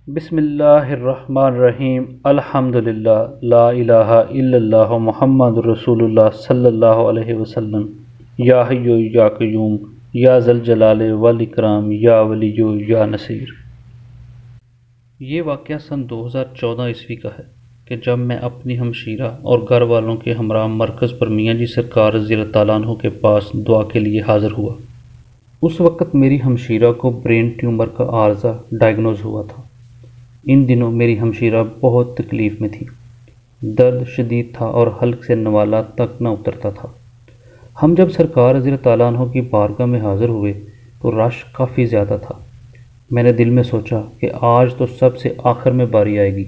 بسم اللہ الرحمن الرحیم الحمدللہ لا الہ الا اللہ محمد رسول اللہ صلی اللہ علیہ وسلم یا حی یا قیوم یا ذل جلال والاکرام یا ولی یا نصیر۔ یہ واقعہ سن 2014 کا ہے کہ جب میں اپنی ہمشیرہ اور گھر والوں کے ہمراہ مرکز پر میاں جی سرکار رضی اللہ تعالیٰ عنہ کے پاس دعا کے لیے حاضر ہوا۔ اس وقت میری ہمشیرہ کو برین ٹیومر کا عارضہ ڈائگنوز ہوا تھا۔ ان دنوں میری ہمشیرہ بہت تکلیف میں تھی، درد شدید تھا اور حلق سے نوالا تک نہ اترتا تھا۔ ہم جب سرکار رضی اللہ تعالیٰ عنہ کی بارگاہ میں حاضر ہوئے تو رش کافی زیادہ تھا۔ میں نے دل میں سوچا کہ آج تو سب سے آخر میں باری آئے گی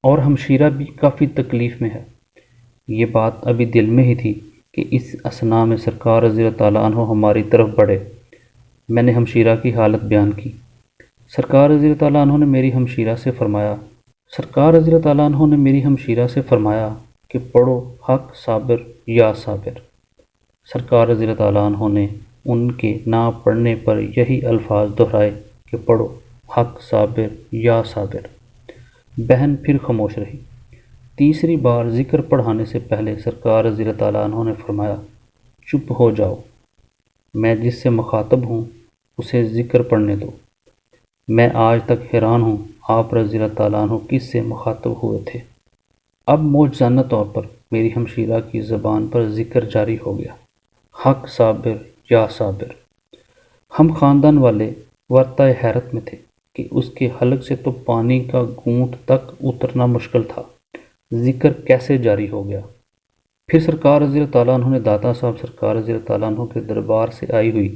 اور ہمشیرہ بھی کافی تکلیف میں ہے۔ یہ بات ابھی دل میں ہی تھی کہ اس اثناء میں سرکار رضی اللہ تعالیٰ عنہ ہماری طرف بڑھے۔ میں نے ہمشیرہ کی حالت بیان کی۔ سرکار رضی اللہ تعالیٰ عنہ نے میری ہمشیرہ سے فرمایا کہ پڑھو حق صابر یا صابر۔ سرکار رضی اللہ تعالیٰ عنہ نے ان کے نہ پڑھنے پر یہی الفاظ دہرائے کہ پڑھو حق صابر یا صابر۔ بہن پھر خاموش رہی۔ تیسری بار ذکر پڑھانے سے پہلے سرکار رضی اللہ تعالیٰ عنہ نے فرمایا، چپ ہو جاؤ، میں جس سے مخاطب ہوں اسے ذکر پڑھنے دو۔ میں آج تک حیران ہوں آپ رضی اللہ تعالیٰ عنہ کس سے مخاطب ہوئے تھے۔ اب معجزانہ طور پر میری ہمشیرہ کی زبان پر ذکر جاری ہو گیا، حق صابر یا صابر۔ ہم خاندان والے ورطۂ حیرت میں تھے کہ اس کے حلق سے تو پانی کا گھونٹ تک اترنا مشکل تھا، ذکر کیسے جاری ہو گیا۔ پھر سرکار رضی اللہ تعالیٰ عنہ نے داتا صاحب سرکار رضی اللہ تعالیٰ عنہ کے دربار سے آئی ہوئی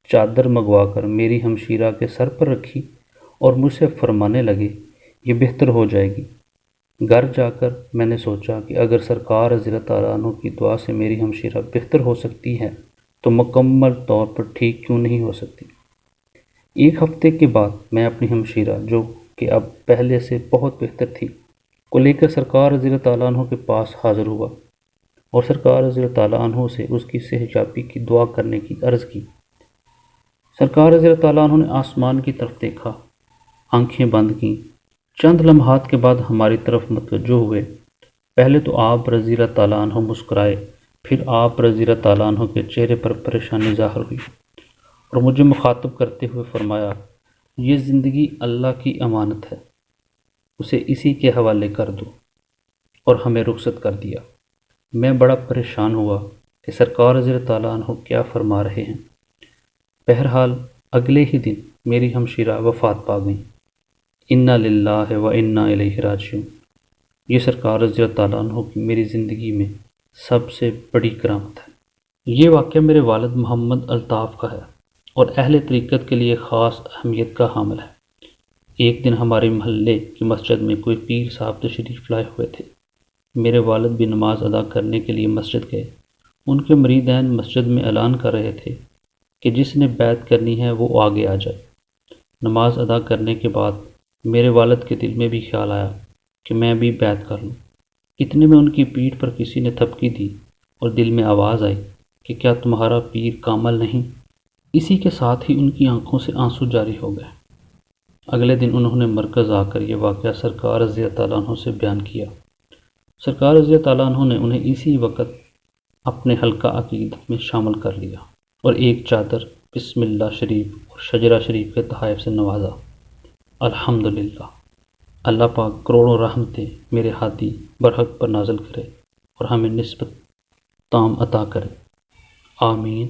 چادر منگوا کر میری ہمشیرہ کے سر پر رکھی اور مجھ سے فرمانے لگے، یہ بہتر ہو جائے گی۔ گھر جا کر میں نے سوچا کہ اگر سرکار رضی اللہ تعالیٰ عنہ کی دعا سے میری ہمشیرہ بہتر ہو سکتی ہے تو مکمل طور پر ٹھیک کیوں نہیں ہو سکتی۔ ایک ہفتے کے بعد میں اپنی ہمشیرہ، جو کہ اب پہلے سے بہت بہتر تھی، کو لے کر سرکار رضی اللہ تعالیٰ عنہ کے پاس حاضر ہوا اور سرکار رضی اللہ تعالیٰ عنہ سے اس کی صحت یابی کی دعا کرنے کی عرض کی۔ سرکار رضی اللہ تعالیٰ عنہ نے آسمان کی طرف دیکھا، آنکھیں بند کیں، چند لمحات کے بعد ہماری طرف متوجہ ہوئے۔ پہلے تو آپ رضی اللہ تعالیٰ عنہ مسکرائے، پھر آپ رضی اللہ تعالیٰ عنہ کے چہرے پر پریشانی ظاہر ہوئی اور مجھے مخاطب کرتے ہوئے فرمایا، یہ زندگی اللہ کی امانت ہے، اسے اسی کے حوالے کر دو، اور ہمیں رخصت کر دیا۔ میں بڑا پریشان ہوا کہ سرکار رضی اللہ تعالیٰ عنہ کیا فرما رہے ہیں۔ بہرحال اگلے ہی دن میری ہمشیرہ وفات پا گئیں۔ انا للہ و انا الیہ راجعون۔ یہ سرکار رضی اللہ تعالیٰ عنہ کی میری زندگی میں سب سے بڑی کرامت ہے۔ یہ واقعہ میرے والد محمد الطاف کا ہے اور اہل طریقت کے لیے خاص اہمیت کا حامل ہے۔ ایک دن ہمارے محلے کی مسجد میں کوئی پیر صاحب تشریف لائے ہوئے تھے۔ میرے والد بھی نماز ادا کرنے کے لیے مسجد گئے۔ ان کے مریدین مسجد میں اعلان کر رہے تھے کہ جس نے بیعت کرنی ہے وہ آگے آ جائے۔ نماز ادا کرنے کے بعد میرے والد کے دل میں بھی خیال آیا کہ میں بھی بیعت کر لوں۔ اتنے میں ان کی پیٹھ پر کسی نے تھپکی دی اور دل میں آواز آئی کہ کیا تمہارا پیر کامل نہیں؟ اسی کے ساتھ ہی ان کی آنکھوں سے آنسو جاری ہو گئے۔ اگلے دن انہوں نے مرکز آ کر یہ واقعہ سرکار رضی اللہ تعالیٰ عنہ سے بیان کیا۔ سرکار رضی اللہ تعالیٰ عنہ نے انہیں اسی وقت اپنے حلقہ عقیدت میں شامل کر لیا اور ایک چادر بسم اللہ شریف اور شجرہ شریف کے تحائف سے نوازا۔ الحمدللہ، اللہ پاک کروڑوں رحمتیں میرے ہادی برحق پر نازل کرے اور ہمیں نسبت تام عطا کرے، آمین۔